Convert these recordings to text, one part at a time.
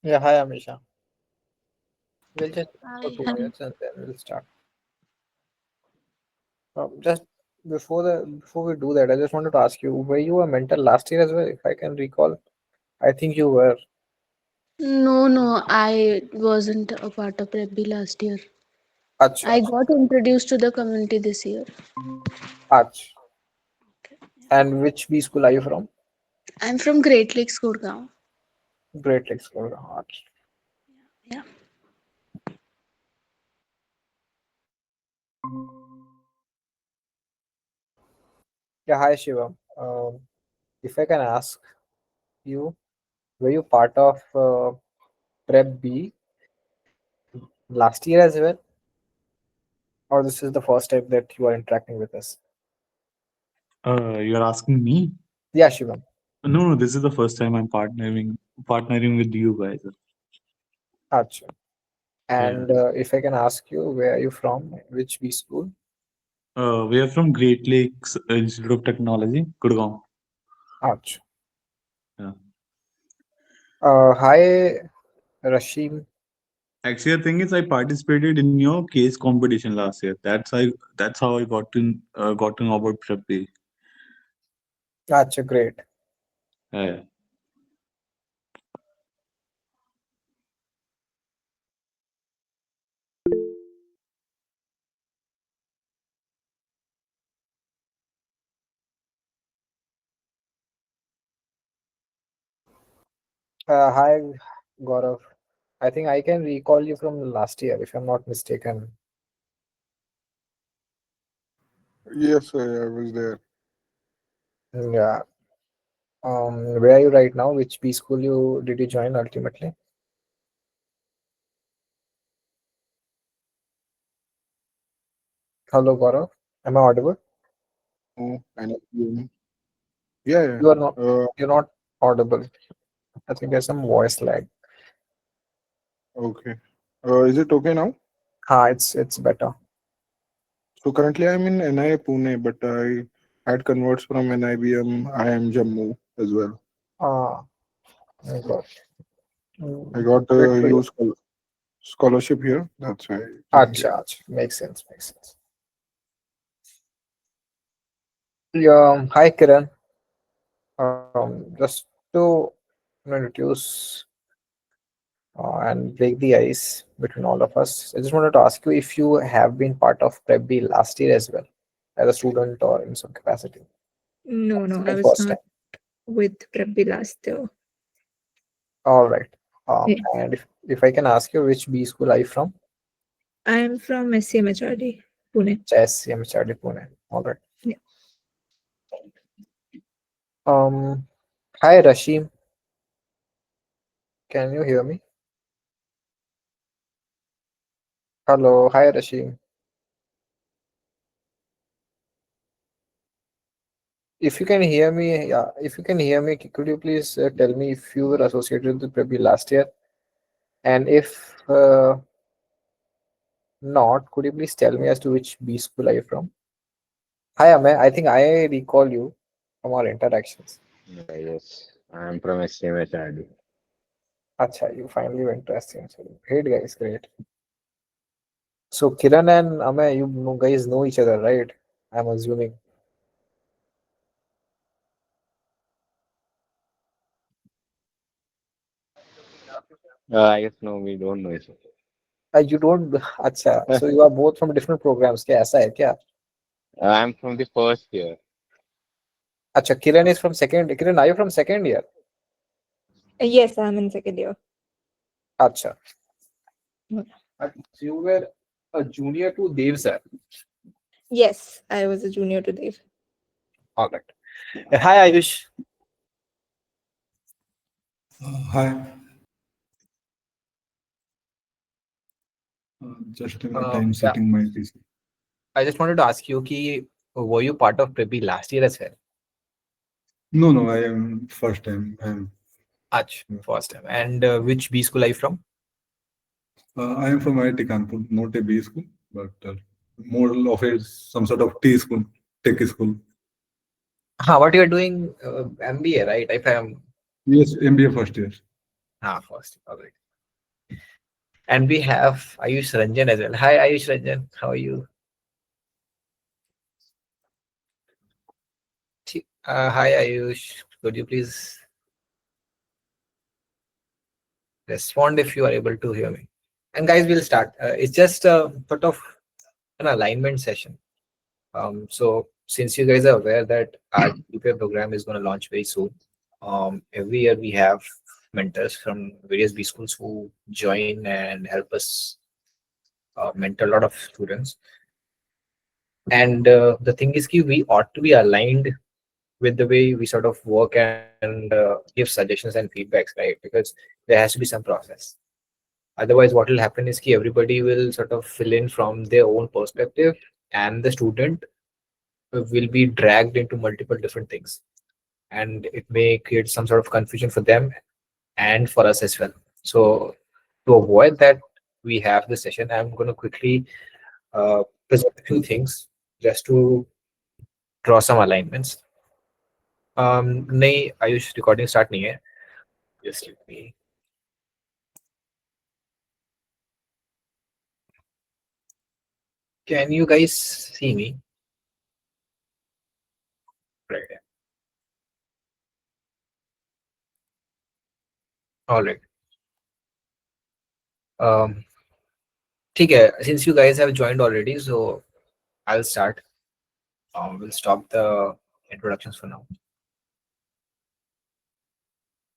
Yeah, hi Amisha. We'll just for Hi, two hi. minutes and then we'll start. Just before we do that, I just wanted to ask you: were you a mentor last year as well? If I can recall, I think you were. No, I wasn't a part of Prep B last year. Acha, I got introduced to the community this year. ach. And which B school are you from? I'm from Great Lakes, Gurgaon. Great Lakes School. Ach. Yeah. Yeah, hi Shivam. If I can ask you, were you part of Prep B last year as well, or this is the first time that you are interacting with us? You're asking me? Yeah, Shivam. No, this is the first time I'm partnering with you guys. Acha. Yeah. And if I can ask you, where are you from? Which B school? We are from Great Lakes Institute of Technology, Gurgaon. Acha. Yeah. Hi, Rashim. Actually, the thing is, I participated in your case competition last year. That's how I got to know about Prep B. Acha, great. Yeah. Hi, Gaurav. I think I can recall you from last year, if I'm not mistaken. Yes, I was there. Yeah. Where are you right now? Which B school you did you join ultimately? Hello, Gaurav. Am I audible? Oh, and yeah, yeah. You are not. Uh, You're not audible. I think there's some voice lag. okay. Is it okay now? It's better. So currently I'm in NI Pune, but I had converts from NIBM, IIM Jammu as well. Ah, my God. I Mm, got Great a to hear. huge scholarship here. That's why I came Acha, here. acha. Makes sense. Makes sense. Yeah. Hi, Kiran. Just to introduce and break the ice between all of us, I just wanted to ask you if you have been part of Prep B last year as well, as a student or in some capacity. No, no, The I was first time. not with Prabbi last year. All right. Yeah. And if I can ask you, which B school are you from? I am from SCMHRD, Pune. SCM Charlie Pune. All right. Yeah. Hi, Rashim. Can you hear me? Hello. Hi, Rashim. If you can hear me, yeah, if you can hear me, could you please tell me if you were associated with Prebi last year? And if not, could you please tell me as to which B school are you from? Hi, Amay. I think I recall you from our interactions. Yes, I'm from SCMHRD. Acha, you finally went to SCM. Great, guys, great. So Kiran and Amay, guys know each other, right? I'm assuming. I guess no, we don't know each other. You don't. Acha. So you are both from different programs. क्या ऐसा है क्या? I'm from the first year. Acha, Kiran is from second. Kiran, are you from second year? Yes, I'm in second year. Acha. Mm. So you were a junior to Dev sir. Yes, I was a junior to Dev. All right. Hi, Ayush. Hi, just in the time Yeah, setting my PC. I just wanted to ask you, were you part of Preppy last year as well? No, no, I am first time. Ach, first time. And which B school are you from? I am from IIT Kanpur, not a B school, but more of a some sort of T school, tech school. What you are doing? MBA, right? If I'm Yes, MBA first year. First. All right. And we have Ayush Ranjan as well. Hi, Ayush Ranjan. How are you? Hi, Ayush. Could you please respond if you are able to hear me? And guys, we'll start. It's just a sort of an alignment session. So since you guys are aware that our UPI program is going to launch very soon, every year we have mentors from various B schools who join and help us mentor a lot of students. And the thing is, we ought to be aligned with the way we sort of work and give suggestions and feedbacks, right? Because there has to be some process. Otherwise, what will happen is everybody will sort of fill in from their own perspective, and the student will be dragged into multiple different things, and it may create some sort of confusion for them and for us as well. So to avoid that, we have this session. I'm going to quickly present a few things just to draw some alignments. नहीं Ayush recording start नहीं है. Just let me. Can you guys see me? Right. All right. ठीक है. Since you guys have joined already, so I'll start. We'll stop the introductions for now.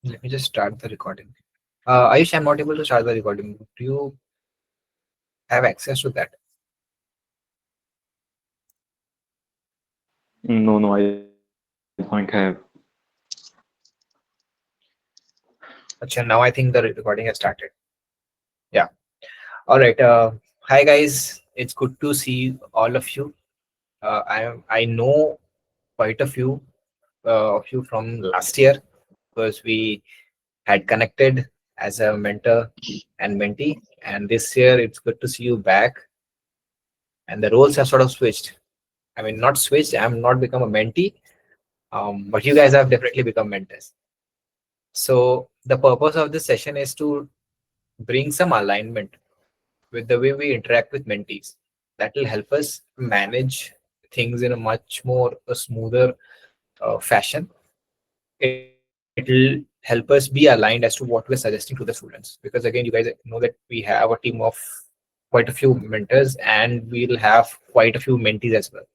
Let me just start the recording. Ayush, I'm not able to start the recording. Do you have access to that? No, I don't have. Achha, now I think the recording has started. Yeah. All right. Hi guys. It's good to see all of you. I know quite a few of you from last year because we had connected as a mentor and mentee, and this year it's good to see you back. And the roles have sort of switched. I mean, not switched. I'm not become a mentee, but you guys have definitely become mentors. So the purpose of this session is to bring some alignment with the way we interact with mentees. That will help us manage things in a much more smoother fashion. It will help us be aligned as to what we're suggesting to the students. Because again, you guys know that we have a team of quite a few mentors and we'll have quite a few mentees as well.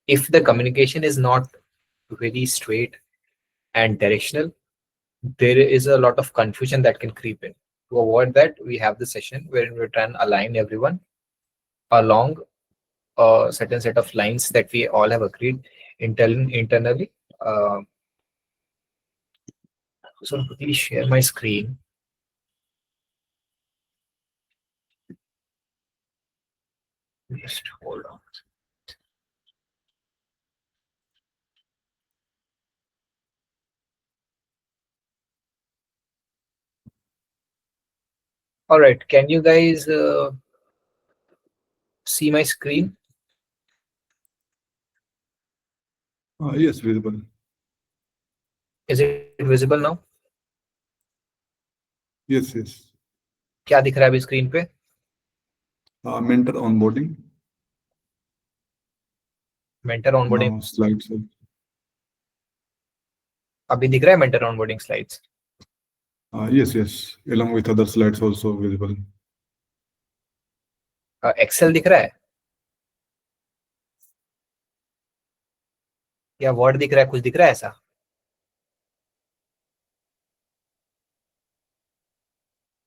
If the communication is not very straight and directional, there is a lot of confusion that can creep in. To avoid that, we have the session wherein we try and align everyone along a certain set of lines that we all have agreed internally. So I'll quickly share my screen. Just hold on. All right, can you guys see my screen? Yes, visible. Is it visible now? Yes, yes. क्या दिख रहा है अभी screen पे? Mentor onboarding. Mentor onboarding Now slides. अभी दिख रहा है mentor onboarding slides? Yes, yes. Along with other slides also visible. Excel दिख रहा है या वर्ड दिख रहा है? कुछ दिख रहा है ऐसा?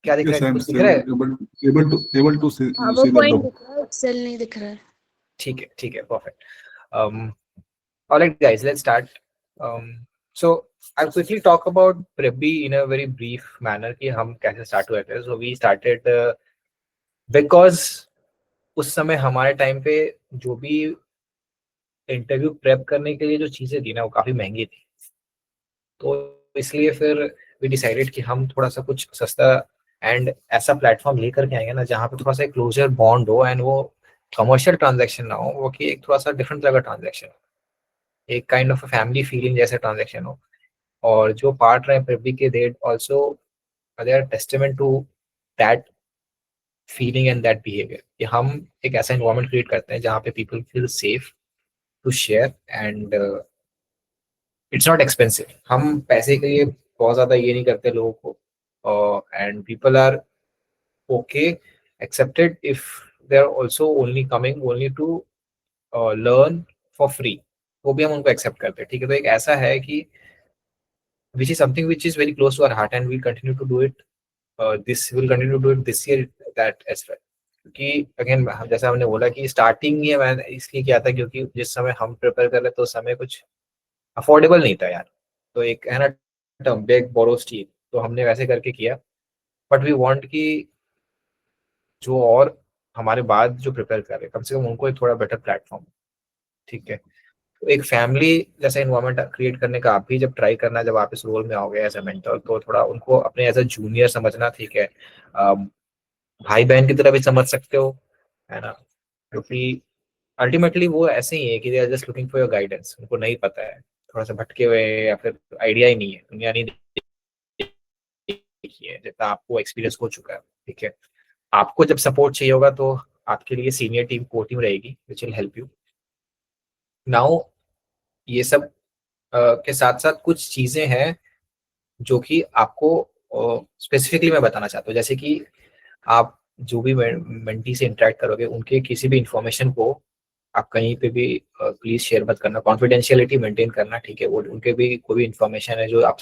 क्या दिख Yes, रहा है? I'm कुछ दिख रहा है? able to see वो the पॉइंट doc. दिख रहा है, एक्सेल नहीं दिख रहा है. ठीक है, perfect. All right, guys, let's start. So I'll quickly talk about Prep-B in a very brief manner कि हम कैसे start हुए थे. So we started because उस समय हमारे टाइम पे जो भी इंटरव्यू प्रेप करने के लिए जो चीजें थी ना वो काफी महंगी थी, तो इसलिए फिर वी डिसाइडेड कि हम थोड़ा सा कुछ सस्ता एंड ऐसा प्लेटफॉर्म लेकर के आएंगे ना जहाँ पे थोड़ा सा एक क्लोजर बॉन्ड हो एंड वो कमर्शियल ट्रांजैक्शन ना हो, वो कि एक थोड़ा सा डिफरेंट तरह का ट्रांजैक्शन हो, एक काइंड ऑफ फैमिली फीलिंग जैसा ट्रांजैक्शन हो. और जो पार्ट रहे प्रेप-बी के, they also they are testament to that feeling and that behaviour कि हम एक ऐसा एनवायरनमेंट क्रिएट करते हैं जहाँ पे people feel safe to share and it's not expensive. हम पैसे के लिए बहुत ज्यादा ये नहीं करते लोगों को and people are okay accepted if they are also only coming only to learn for free. वो भी हम उनको एक्सेप्ट करते हैं. ठीक है, तो एक ऐसा है कि which is something which is very close to our heart and we'll continue to do it. This will continue to do it this year that as well. क्योंकि अगेन जैसा हमने बोला कि स्टार्टिंग ये मैंने इसलिए किया था क्योंकि जिस समय हम प्रिपेयर कर रहे तो उस समय कुछ अफोर्डेबल नहीं था यार. तो एक है ना टर्म बेग बोरो स्टील, तो हमने वैसे करके किया. बट वी वांट कि जो और हमारे बाद जो प्रिपेयर कर रहे हैं कम से कम उनको एक थोड़ा बेटर प्लेटफॉर्म. ठीक है, तो एक फैमिली जैसा इन्वायरमेंट क्रिएट करने का आप भी जब ट्राई करना, जब आप इस रोल में आओगे एज अ मेंटर, तो थोड़ा उनको अपने एज अ जूनियर समझना. ठीक है, भाई बहन की तरह भी समझ सकते हो, है ना, क्योंकि अल्टीमेटली वो ऐसे ही है कि they are just looking for your guidance. उनको नहीं पता है, थोड़ा सा भटके हुए या फिर आइडिया ही नहीं है, दुनिया नहीं देखी है जितना आपको एक्सपीरियंस हो चुका है. ठीक है, आपको जब सपोर्ट चाहिए होगा तो आपके लिए सीनियर टीम कोर टीम रहेगी which will help you. Now ये सब के साथ साथ कुछ चीजें हैं जो कि आपको स्पेसिफिकली मैं बताना चाहता हूँ. जैसे कि आप जो भी मेंटी से इंटरेक्ट करोगे उनके किसी भी इंफॉर्मेशन को आप कहीं पे भी प्लीज शेयर मत करना. कॉन्फिडेंशियलिटी मेंटेन करना. ठीक है, वो उनके भी कोई भी इंफॉर्मेशन है जो आप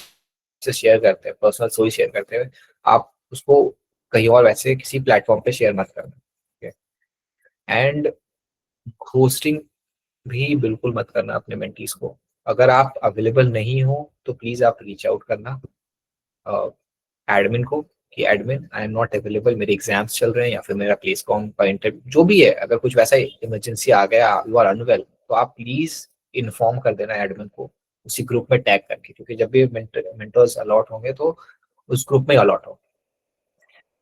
से शेयर करते हैं, पर्सनल स्टोरी शेयर करते हैं, आप उसको कहीं और वैसे किसी प्लेटफॉर्म पे शेयर मत करना. ठीक है, एंड होस्टिंग भी बिल्कुल मत करना अपने मेंटीज को. अगर आप अवेलेबल नहीं हो तो प्लीज आप रीच आउट करना एडमिन को कि admin I am not available, मेरे एग्जाम्स चल रहे हैं या फिर मेरा प्लेस कॉम का इंटरव्यू जो भी है. अगर कुछ वैसा इमरजेंसी आ गया, यू आर अनवेल, तो आप प्लीज इन्फॉर्म कर देना एडमिन को उसी ग्रुप में टैग करके, क्योंकि जब भी मेंटर्स अलॉट होंगे तो उस ग्रुप में अलॉट हो.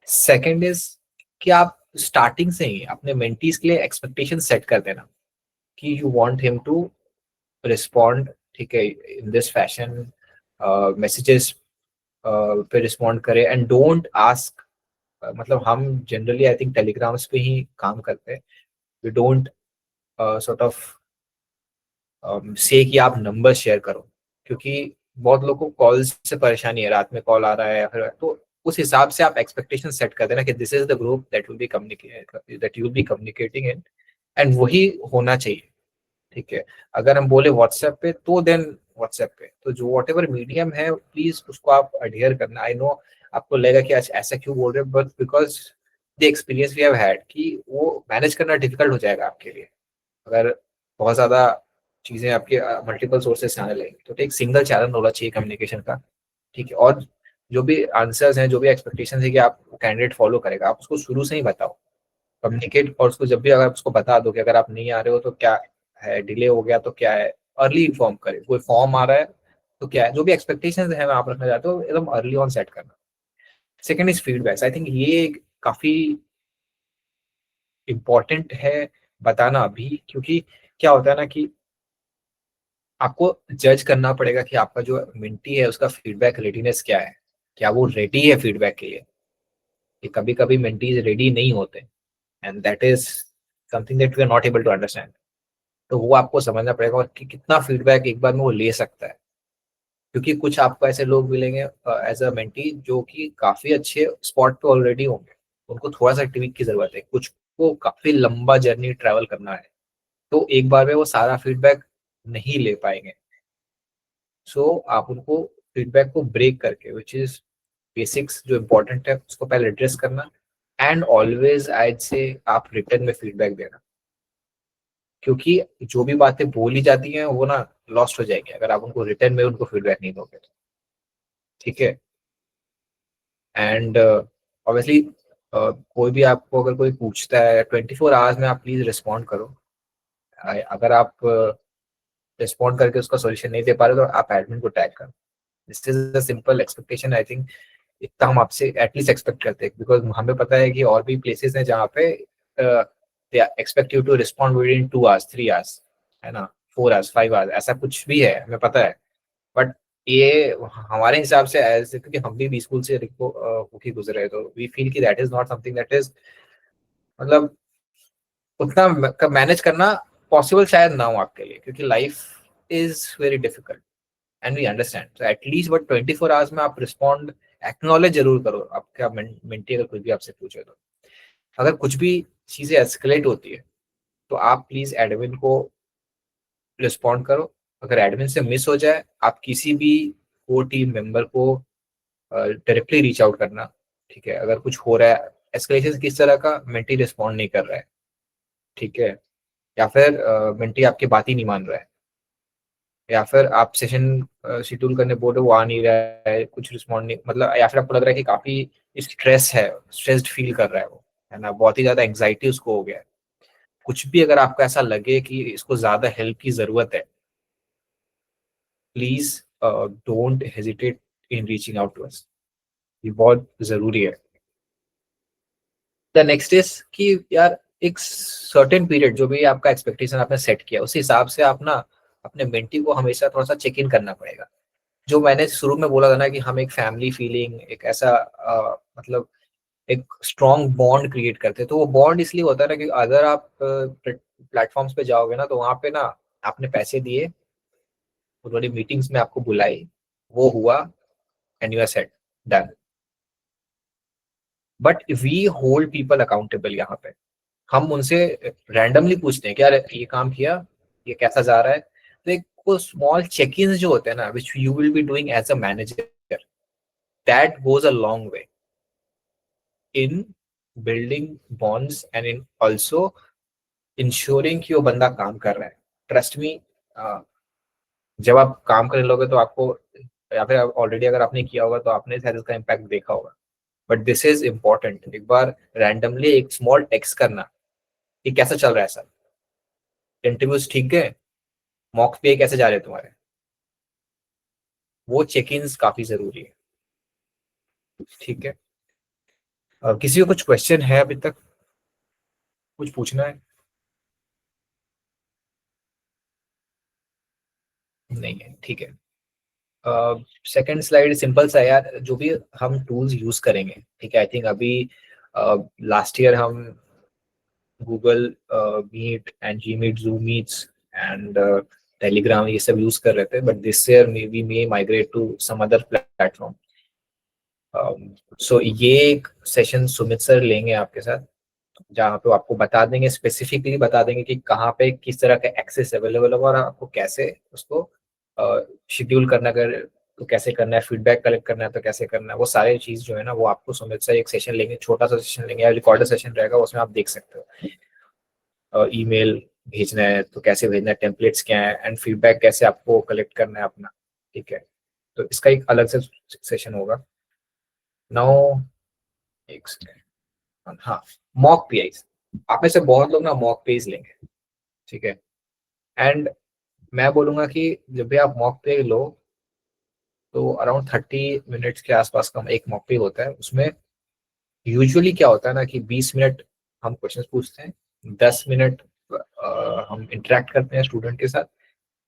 सेकेंड इज कि आप स्टार्टिंग से ही अपने मेंटीज के लिए एक्सपेक्टेशन सेट कर देना कि you want him to respond. ठीक है, इन दिस फैशन, मैसेजेस पे रिस्पॉन्ड करे एंड डोंट आस्क. मतलब हम जनरली आई थिंक टेलीग्राम्स पे ही काम करते हैं. वी डोंट सॉर्ट ऑफ से कि आप नंबर शेयर करो, क्योंकि बहुत लोगों को कॉल्स से परेशानी है, रात में कॉल आ रहा है या फिर, तो उस हिसाब से आप एक्सपेक्टेशन सेट कर देना कि this is the group that will be communicating in, and वही होना चाहिए. ठीक है, अगर हम बोले व्हाट्सएप पे तो देन व्हाट्सएप पे, तो जो वॉट एवर मीडियम है प्लीज उसको आप अडियर करना. आई नो आपको लगेगा कि ऐसा क्यों बोल रहे हैं, but because the experience we have had कि वो मैनेज करना डिफिकल्ट हो जाएगा आपके लिए अगर बहुत ज्यादा चीजें आपके मल्टीपल सोर्सेस से आने लगेंगी. तो एक सिंगल चैनल होना चाहिए कम्युनिकेशन का. ठीक है, और जो भी आंसर्स हैं, जो भी एक्सपेक्टेशन है कि आप कैंडिडेट फॉलो करेगा, आप उसको शुरू से ही बताओ, कम्युनिकेट. और उसको जब भी अगर उसको बता दो कि अगर आप नहीं आ रहे हो तो क्या है, डिले हो गया तो क्या है, अर्ली इन्फॉर्म करे. कोई फॉर्म आ रहा है तो क्या है, जो भी एक्सपेक्टेशंस है आप रखना चाहते हो एकदम अर्ली ऑन सेट करना. Second is feedbacks. I think ये काफी इम्पोर्टेंट है बताना अभी, क्योंकि क्या होता है ना कि आपको जज करना पड़ेगा कि आपका जो मिंटी है उसका फीडबैक रेडीनेस क्या है, क्या वो रेडी है फीडबैक के लिए. कि कभी कभी मिंटीज रेडी नहीं होते and that is something that we are not able to understand. तो वो आपको समझना पड़ेगा कि कितना फीडबैक एक बार में वो ले सकता है, क्योंकि कुछ आपको ऐसे लोग मिलेंगे एज अ मेंटी जो कि काफी अच्छे स्पॉट पे ऑलरेडी होंगे, उनको थोड़ा सा ट्विक की जरूरत है, कुछ को काफी लंबा जर्नी ट्रैवल करना है, तो एक बार में वो सारा फीडबैक नहीं ले पाएंगे. सो आप उनको फीडबैक को ब्रेक करके, विच इज बेसिक्स जो इम्पोर्टेंट है उसको पहले एड्रेस करना, एंड ऑलवेज आइड से आप रिटर्न में फीडबैक देना, क्योंकि जो भी बातें बोली जाती हैं वो ना लॉस्ट हो जाएगी अगर आप उनको रिटर्न में उनको फीडबैक नहीं दोगे तो. ठीक है, एंड ऑब्वियसली कोई भी आपको अगर कोई पूछता है 24 आवर्स में आप प्लीज रिस्पॉन्ड करो. अगर आप रिस्पॉन्ड करके उसका सॉल्यूशन नहीं दे पा रहे तो आप एडमिन को टैग करो. This is a simple expectation. I think इतना हम आपसे एटलीस्ट एक्सपेक्ट करते हैं, बिकॉज हमें पता है कि और भी प्लेसेस हैं जहाँ पे they expect you to respond within 2 hours, 3 hours, है ना, 4 hours, 5 hours, ऐसा कुछ भी है हमें पता है. बट ये हमारे हिसाब से ऐसे, क्योंकि हम भी बी स्कूल से होके गुजरे हैं, तो वी फील कि that is not something that is, मतलब उतना मैनेज करना पॉसिबल शायद ना हो आपके लिए, क्योंकि life is very difficult and we understand. तो एटलीस्ट बट 24 आवर्स में आप रिस्पॉन्ड एक्नॉलेज जरूर करो। आपका मेंटी अगर कुछ भी आपसे पूछे तो, अगर कुछ भी चीजें एस्केलेट होती है तो आप प्लीज एडमिन को रिस्पॉन्ड करो। अगर एडमिन से मिस हो जाए, आप किसी भी को टीम मेंबर को डायरेक्टली रीच आउट करना, ठीक है। अगर कुछ हो रहा है, एस्केलेशन किस तरह का, मेंटी रिस्पॉन्ड नहीं कर रहा है, ठीक है, या फिर मेंटी आपकी बात ही नहीं मान रहा है, या फिर आप सेशन शेड्यूल करने बोल रहे हो, वो आ नहीं रहा है, कुछ रिस्पॉन्ड नहीं, मतलब या फिर आपको लग रहा है कि काफी स्ट्रेस है, स्ट्रेस्ड फील कर रहा है वो, है ना, बहुत ही ज्यादा एंग्जाइटी उसको हो गया है, कुछ भी अगर आपको ऐसा लगे कि इसको ज्यादा हेल्प की जरूरत है, please don't hesitate in reaching out to us. ये बहुत जरूरी है। द नेक्स्ट इज कि यार एक सर्टेन पीरियड, जो भी आपका एक्सपेक्टेशन आपने सेट किया, उस हिसाब से आप ना अपने मेंटी को हमेशा थोड़ा सा चेक इन करना पड़ेगा। जो मैंने शुरू में बोला था ना कि हम एक फैमिली फीलिंग, एक ऐसा मतलब एक स्ट्रॉन्ग बॉन्ड क्रिएट करते हैं, तो वो बॉन्ड इसलिए होता है ना कि अगर आप प्लेटफॉर्म्स पे जाओगे ना, तो वहां पे ना आपने पैसे दिए, उन्होंने मीटिंग्स में आपको बुलाई, वो हुआ, and you are set, done. But we hold people accountable. यहाँ पे हम उनसे रैंडमली पूछते हैं कि यार ये काम किया, ये कैसा जा रहा है। तो एक वो स्मॉल चेक इन जो होते हैं ना, which you will be doing as a manager, that goes a long way in building bonds and in also ensuring कि वो बंदा काम कर रहा है। ट्रस्ट मी, जब आप काम करने लोगे तो आपको, या फिर ऑलरेडी अगर आपने किया होगा तो आपने शायद इसका इम्पैक्ट देखा होगा, बट दिस इज इम्पोर्टेंट। एक बार रैंडमली एक स्मॉल टेक्स्ट करना कि कैसा चल रहा है सर, इंटरव्यूज ठीक गए, मॉक पे कैसे जा रहे हैं तुम्हारे, वो चेक इन काफी जरूरी है, ठीक है। किसी को कुछ क्वेश्चन है अभी तक, कुछ पूछना है? नहीं है, ठीक है। सेकंड स्लाइड सिंपल सा है यार, जो भी हम टूल्स यूज करेंगे, ठीक है। आई थिंक अभी लास्ट ईयर हम Google Meet and G Meet, Zoom meets and Telegram ये सब यूज कर रहे थे, but this year we may migrate to some other platform. So ये एक सेशन सुमित सर लेंगे आपके साथ, जहाँ पे वो आपको बता देंगे, स्पेसिफिकली बता देंगे कि कहाँ पे किस तरह का एक्सेस अवेलेबल होगा और आपको कैसे उसको शेड्यूल करना, कर तो कैसे करना है, फीडबैक कलेक्ट करना है तो कैसे करना है, वो सारे चीज जो है ना, वो आपको सुमित सर एक सेशन लेंगे, छोटा सा सेशन लेंगे या रिकॉर्डर सेशन रहेगा, उसमें आप देख सकते हो। ईमेल भेजना है तो कैसे भेजना है, टेम्पलेट्स क्या है, एंड फीडबैक कैसे आपको कलेक्ट करना है अपना, ठीक है। तो इसका एक अलग से सेशन होगा। नाउ एक सेकेंड, हाँ, मॉक पीआईज। आप में से बहुत लोग ना मॉक पेज लेंगे, ठीक है। एंड मैं बोलूंगा कि जब भी आप मॉक पे लो, तो अराउंड 30 मिनट्स के आसपास का एक मॉक पे होता है। उसमें यूजुअली क्या होता है ना कि 20 मिनट हम क्वेश्चंस पूछते हैं, 10 मिनट हम इंटरेक्ट करते हैं स्टूडेंट के साथ,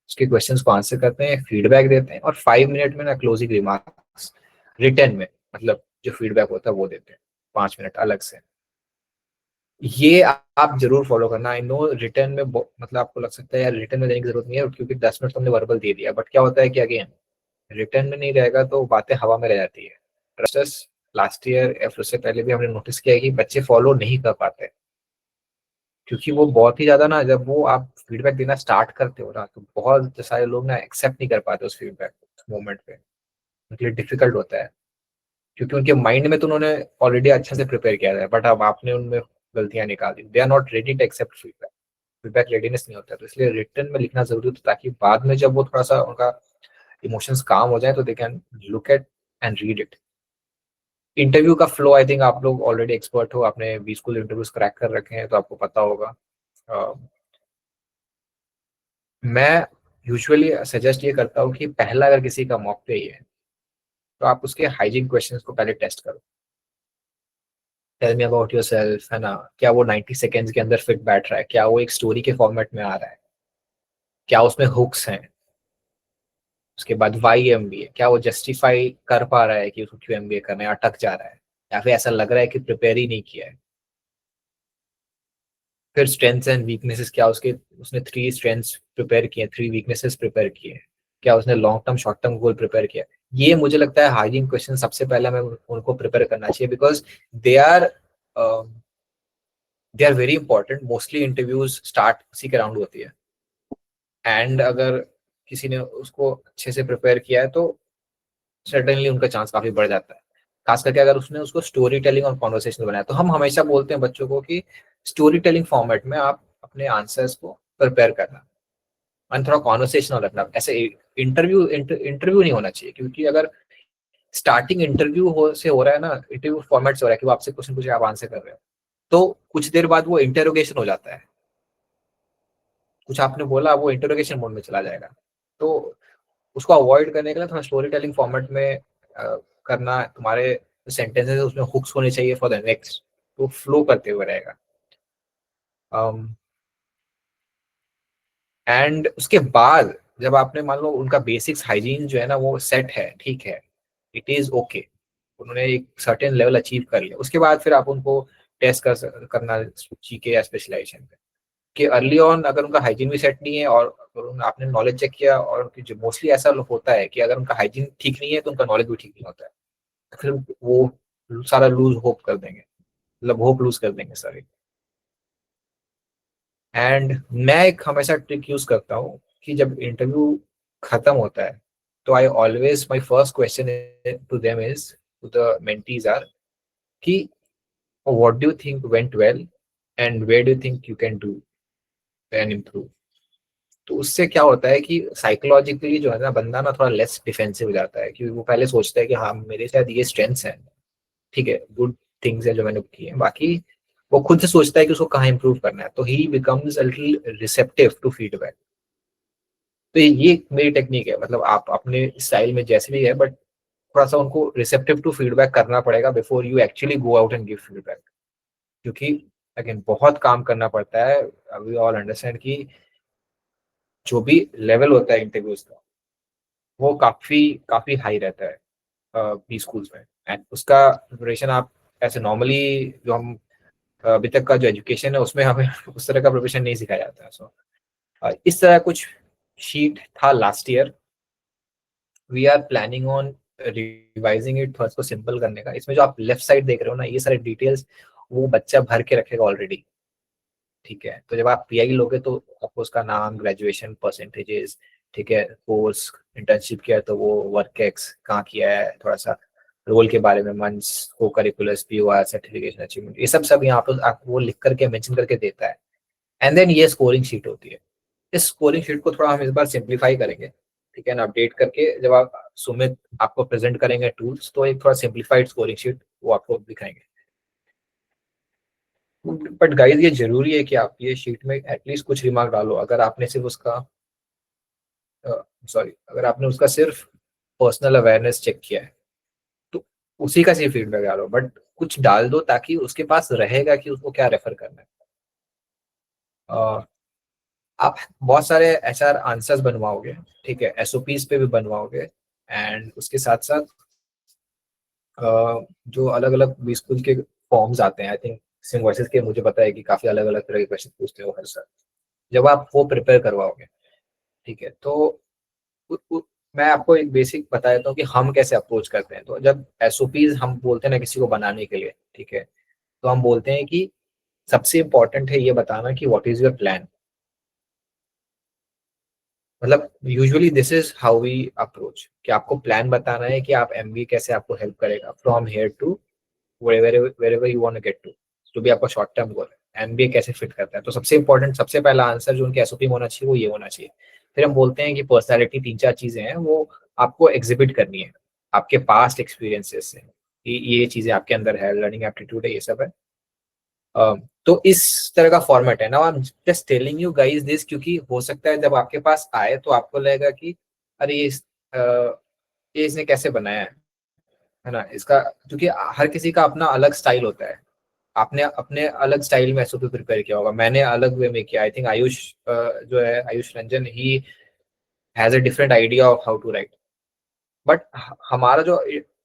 उसके क्वेश्चंस को आंसर करते हैं, फीडबैक देते हैं, और 5 मिनट में ना क्लोजिंग रिमार्क्स रिटर्न में, मतलब जो फीडबैक होता है वो देते हैं 5 मिनट अलग से। ये आप जरूर फॉलो करना। आई नो रिटर्न में मतलब आपको लग सकता है यार रिटर्न में देने की जरूरत नहीं है, क्योंकि 10 मिनट तुमने वर्बल दे दिया, बट क्या होता है कि अगेन रिटर्न में नहीं रहेगा तो बातें हवा में रह जाती है। ट्रस्ट, लास्ट ईयर या फिर उससे पहले भी हमने नोटिस किया है कि बच्चे फॉलो नहीं कर पाते, क्योंकि वो बहुत ही ज्यादा ना, जब वो आप फीडबैक देना स्टार्ट करते हो ना, तो बहुत सारे लोग ना एक्सेप्ट नहीं कर पाते उस फीडबैक मोमेंट पे, उनके लिए डिफिकल्ट होता है, क्योंकि उनके माइंड में तो उन्होंने ऑलरेडी अच्छे से प्रिपेयर किया है, बट अब आपने उनमें गलतियां निकाल दी, they are not ready to accept feedback, feedback readiness नहीं होता है। तो इसलिए रिटर्न में लिखना जरूरी होता है, ताकि बाद में जब वो थोड़ा सा उनका इमोशंस काम हो जाए तो they can look at and read it. Interview का फ्लो, आई थिंक आप लोग ऑलरेडी एक्सपर्ट हो, आपने 20 स्कूल इंटरव्यूज क्रैक कर रखे हैं, तो आपको पता होगा। मैं यूजुअली सजेस्ट ये करता हूँ कि पहला अगर किसी का मॉक पे ही है, तो आप उसके हाइजीन क्वेश्चंस को पहले टेस्ट करो। टेल मी अबाउट योरसेल्फ, है ना, क्या वो 90 सेकेंड्स के अंदर फिट बैठ रहा है, क्या वो एक स्टोरी के फॉर्मेट में आ रहा है, क्या उसमें हुक्स हैं, उसके बाद वाई एमबीए, क्या वो जस्टिफाई कर पा रहा है कि उसको क्यों एमबीए करना है, अटक जा रहा है, या फिर ऐसा लग रहा है कि प्रिपेयर ही नहीं किया है। फिर स्ट्रेंथ्स एंड वीकनेसेस, क्या उसने 3 स्ट्रेंथ्स प्रिपेयर किए, 3 वीकनेसेस प्रिपेयर किए, क्या उसने long term short term goal prepare किया। ये मुझे लगता है हाइजीन क्वेश्चन सबसे पहले हमें उनको प्रिपेयर करना चाहिए, because they are very important. Mostly interviews start उसी के राउंड होती है, एंड अगर किसी ने उसको अच्छे से प्रिपेयर किया है तो सर्टेनली उनका चांस काफी बढ़ जाता है। खास करके अगर उसने उसको स्टोरी टेलिंग और कॉन्वर्सेशन बनाया, तो हम हमेशा बोलते हैं बच्चों को कि स्टोरी टेलिंग फॉर्मेट में आप अपने आंसर्स को प्रिपेयर करना और थोड़ा कॉन्वर्सेशनल रखना। ऐसे इंटरव्यू नहीं होना चाहिए, क्योंकि अगर स्टार्टिंग इंटरव्यू से हो रहा है ना, इंटरव्यू फॉर्मेट से हो रहा है कि वो आपसे क्वेश्चन पूछे, आप आंसर कर रहे हो, तो कुछ देर बाद वो इंटेरोगेशन हो जाता है। कुछ आपने बोला, वो इंटेरोगेशन मोड में चला जाएगा। तो उसको अवॉइड करने के लिए थोड़ा स्टोरी टेलिंग फॉर्मेट में करना, तुम्हारे सेंटेंसेस उसमें हुक्स होने चाहिए फॉर द नेक्स्ट, तो फ्लो करते हुए रहेगा। एंड उसके बाद जब आपने मान लो उनका बेसिक्स हाइजीन जो है ना वो सेट है, ठीक है, इट इज ओके, उन्होंने एक सर्टेन लेवल अचीव कर लिया, उसके बाद फिर आप उनको टेस्ट करना जीके या स्पेशलाइजेशन पे, कि अर्ली ऑन अगर उनका हाइजीन भी सेट नहीं है और आपने नॉलेज चेक किया, और जो मोस्टली ऐसा होता है कि अगर उनका हाइजीन ठीक नहीं है तो उनका नॉलेज भी ठीक नहीं होता है, फिर वो सारा लूज होप कर देंगे, मतलब होप लूज कर देंगे सारी। एंड मैं एक हमेशा ट्रिक यूज करता हूँ कि जब इंटरव्यू खत्म होता है तो I always my first question to them is, to the mentees are, कि what do you think went well and where do you think you can do and improve. तो उससे क्या होता है कि साइकोलॉजिकली जो है ना बंदा ना थोड़ा लेस डिफेंसिव हो जाता है, क्योंकि वो पहले सोचता है कि हाँ मेरे शायद ये स्ट्रेंथ्स हैं, ठीक है, गुड थिंग्स है जो मैंने की है, बाकी वो खुद से सोचता है कि उसको कहाँ इंप्रूव करना है, तो he becomes a little receptive to feedback. तो ये मेरी टेक्निक है, मतलब आप अपने स्टाइल में जैसे भी है, बट थोड़ा सा उनको रिसेप्टिव टू फीडबैक करना पड़ेगा before you actually go out and give feedback. क्योंकि अगेन बहुत काम करना पड़ता है, वी ऑल अंडरस्टैंड कि जो भी लेवल होता है इंटरव्यूज का वो काफी काफी हाई रहता है बी स्कूल्स में, एंड उसका प्रिपरेशन आप ऐसे नॉर्मली जो हम अभी तक का जो एजुकेशन है उसमें हमें उस तरह का प्रिपरेशन नहीं सिखाया जाता है। सो इस तरह कुछ शीट था last year, we are planning on revising it, थोड़ा इसको सिंपल करने का। इसमें जो आप लेफ्ट साइड देख रहे हो ना, ये सारे डिटेल्स वो बच्चा भर के रखेगा ऑलरेडी, ठीक है। तो जब आप पीआई लोगे तो आपको उसका नाम, ग्रेजुएशन परसेंटेजेस, ठीक है, कोर्स, इंटर्नशिप किया तो वो वर्क एक्स कहाँ किया है, थोड़ा सा रोल के बारे में, मंथ्स, को करिकुलर्स, पीओआर, सर्टिफिकेशन, अचीवमेंट, ये सब यहाँ पर आपको वो लिख करके मेंशन करके देता है। एंड देन ये स्कोरिंग शीट होती है। इस स्कोरिंग शीट को थोड़ा हम इस बार सिंप्लीफाई करेंगे, ठीक है ना, अपडेट करके जब आप सुमित आपको प्रेजेंट करेंगे टूल्स, तो एक थोड़ा सिंप्लीफाइड स्कोरिंग शीट वो आपको दिखाएंगे। बट गाइस ये जरूरी है कि आप ये शीट में एटलीस्ट कुछ रिमार्क डालो। अगर आपने सिर्फ उसका अगर आपने उसका सिर्फ पर्सनल अवेयरनेस चेक किया है तो उसी का सिर्फ फीडबैक डालो, बट कुछ डाल दो ताकि उसके पास रहेगा कि उसको क्या रेफर करना है। आप बहुत सारे एचआर आंसर्स बनवाओगे, ठीक है, एसओपीज पे भी बनवाओगे, एंड उसके साथ साथ जो अलग अलग बी स्कूल के फॉर्म्स आते हैं, आई थिंक सिंगवर्सेस के मुझे पता है कि काफी अलग अलग तरह के क्वेश्चन पूछते हो हर साल। जब आप वो प्रिपेयर करवाओगे, ठीक है, तो मैं आपको एक बेसिक बता देता हूँ कि हम कैसे अप्रोच करते हैं। तो जब एसओपीज हम बोलते हैं ना किसी को बनाने के लिए, ठीक है, तो हम बोलते हैं कि सबसे इंपॉर्टेंट है ये बताना कि व्हाट इज योर प्लान। मतलब usually this is how we approach, कि आपको प्लान बताना है कि आप एमबीए कैसे आपको हेल्प करेगा from here to wherever you want to get to, जो भी आपका शॉर्ट टर्म गोल है, एमबीए कैसे फिट करता है। तो सबसे इंपॉर्टेंट, सबसे पहला आंसर जो उनके एसओपी में होना चाहिए वो ये होना चाहिए। फिर हम बोलते हैं कि पर्सनालिटी 3-4 चीजें हैं वो आपको एग्जिबिट करनी है आपके पास्ट एक्सपीरियंसेस से, ये चीजें आपके अंदर है, लर्निंग एप्टीट्यूड है, ये सब है। तो इस तरह का फॉर्मेट है ना। I am just telling you guys this, क्योंकि हो सकता है जब आपके पास आए तो आपको लगेगा कि अरे ये इसने कैसे बनाया है ना इसका, क्योंकि हर किसी का अपना अलग स्टाइल होता है। आपने अपने अलग स्टाइल में एसओपी प्रिपेयर किया होगा, मैंने अलग वे में किया। आई थिंक आयुष जो है, Ayush Ranjan, he has a different idea of how to write, but हमारा जो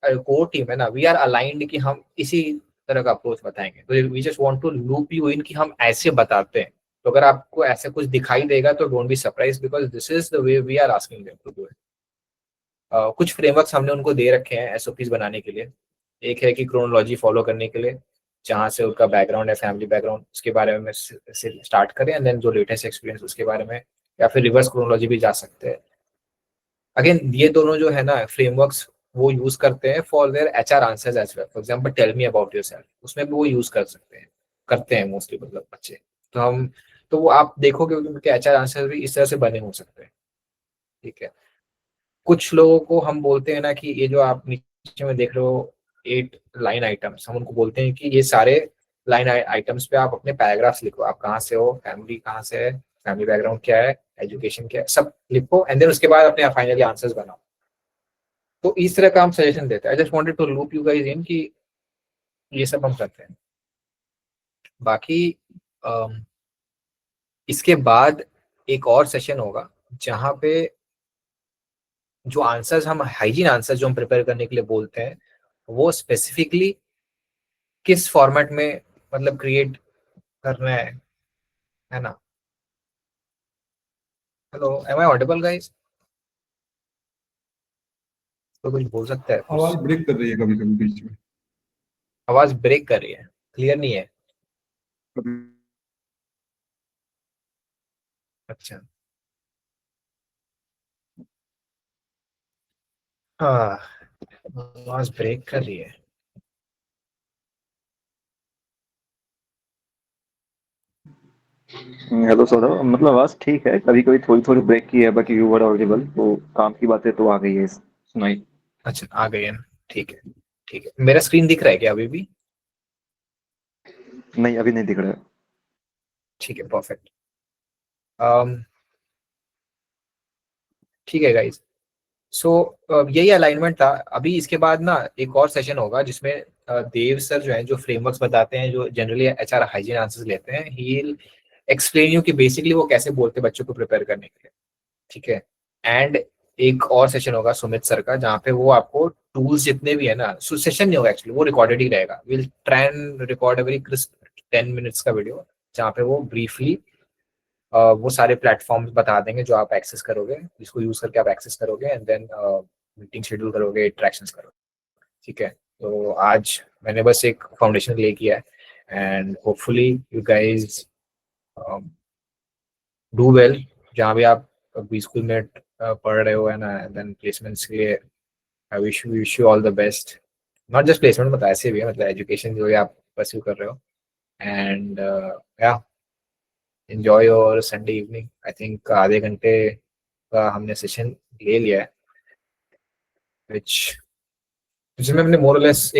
कोर टीम है ना, वी आर अलाइंड कि हम इसी तरह का अप्रोच बताएंगे। तो we just want to loop you in कि हम ऐसे बताते हैं। तो अगर आपको ऐसे कुछ दिखाई देगा तो don't be surprise, because this is the way we are asking them to do it. कुछ फ्रेमवर्क्स हमने उनको दे रखे हैं एसओपीज बनाने के लिए। एक है कि क्रोनोलॉजी फॉलो करने के लिए, जहाँ से उनका बैकग्राउंड है, फैमिली बैकग्राउंड, उसके बारे में से स्टार्ट करें, एंड देन जो लेटेस्ट एक्सपीरियंस उसके बारे में, या फिर रिवर्स क्रोनोलॉजी भी जा सकते हैं। अगेन ये दोनों जो है ना फ्रेमवर्क्स, वो यूज करते हैं for their HR answers as well. For example tell me about yourself, उसमें भी वो यूज कर सकते हैं, करते हैं मोस्टली मतलब बच्चे। तो वो आप देखोगे उनके एचआर आंसर्स भी इस तरह से बने हो सकते हैं। ठीक है, कुछ लोगों को हम बोलते हैं ना कि ये जो आप नीचे में देख रहे हो 8 लाइन आइटम्स, हम उनको बोलते हैं कि ये सारे लाइन आइटम्स पे आप अपने पैराग्राफ्स लिखो। आप कहाँ से हो, फैमिली कहाँ से है, फैमिली बैकग्राउंड क्या है, एजुकेशन क्या है, सब लिखो, एंड देन उसके बाद अपने फाइनली आंसर्स बनाओ। तो इस तरह का हम सजेशन देते हैं। I just wanted to loop you guys in कि ये सब हम करते हैं। बाकी इसके बाद एक और सेशन होगा जहाँ पे जो आंसर्स हम हाइजीन आंसर्स जो हम प्रिपेयर करने के लिए बोलते हैं, वो स्पेसिफिकली किस फॉर्मेट में मतलब क्रिएट करना है ना। Hello, am I audible guys? तो कुछ बोल सकता है? आवाज ब्रेक कर रही है कभी कभी बीच में। आवाज ब्रेक कर रही है, क्लियर नहीं है। अच्छा, हाँ, आवाज ब्रेक कर रही है। हेलो सौरभ, मतलब आवाज ठीक है, कभी कभी थोड़ी थोड़ी ब्रेक की है, बट यू वर ऑडिबल। तो काम की बातें तो आ गई है, सुनाई। अच्छा, आ गई है ना, ठीक है ठीक है। मेरा स्क्रीन दिख रहा है क्या अभी भी? नहीं, अभी नहीं दिख रहा है। ठीक है, परफेक्ट। ठीक है गाइस, सो यही अलाइनमेंट था। अभी इसके बाद ना एक और सेशन होगा जिसमें देव सर जो है, जो फ्रेमवर्क्स बताते हैं, जो जनरली एचआर हाइजीन आंसर्स लेते हैं, ही विल एक्सप्लेन यू कि बेसिकली वो कैसे बोलते हैं बच्चों को प्रिपेयर करने के लिए। ठीक है, एंड एक और सेशन होगा सुमित सर का, जहाँ पे वो आपको टूल्स जितने भी है ना, सेशन नहीं होगा एक्चुअली, वो रिकॉर्डेड ही रहेगा। Will try and record a very crisp 10 minutes का वीडियो, जहाँ पे वो ब्रीफली वो सारे प्लेटफॉर्म्स बता देंगे जो आप एक्सेस करोगे, जिसको यूज करके आप एक्सेस करोगे, एंड देन मीटिंग शेड्यूल करोगे, इंटरेक्शंस करोगे। ठीक है, तो आज मैंने बस एक फाउंडेशन ले किया है, and hopefully you guys do well जहाँ भी आप अभी स्कूल में पढ़ रहे हो, है ना। देन प्लेसमेंट्स के लिए I wish you all the best. Not just placement, मतलब ऐसे भी है, मतलब एजुकेशन जो भी आप परस्यू कर रहे हो, एंड या enjoy your Sunday evening. I think आधे घंटे का हमने सेशन ले लिया है, which जिसमें हमने मोर लेस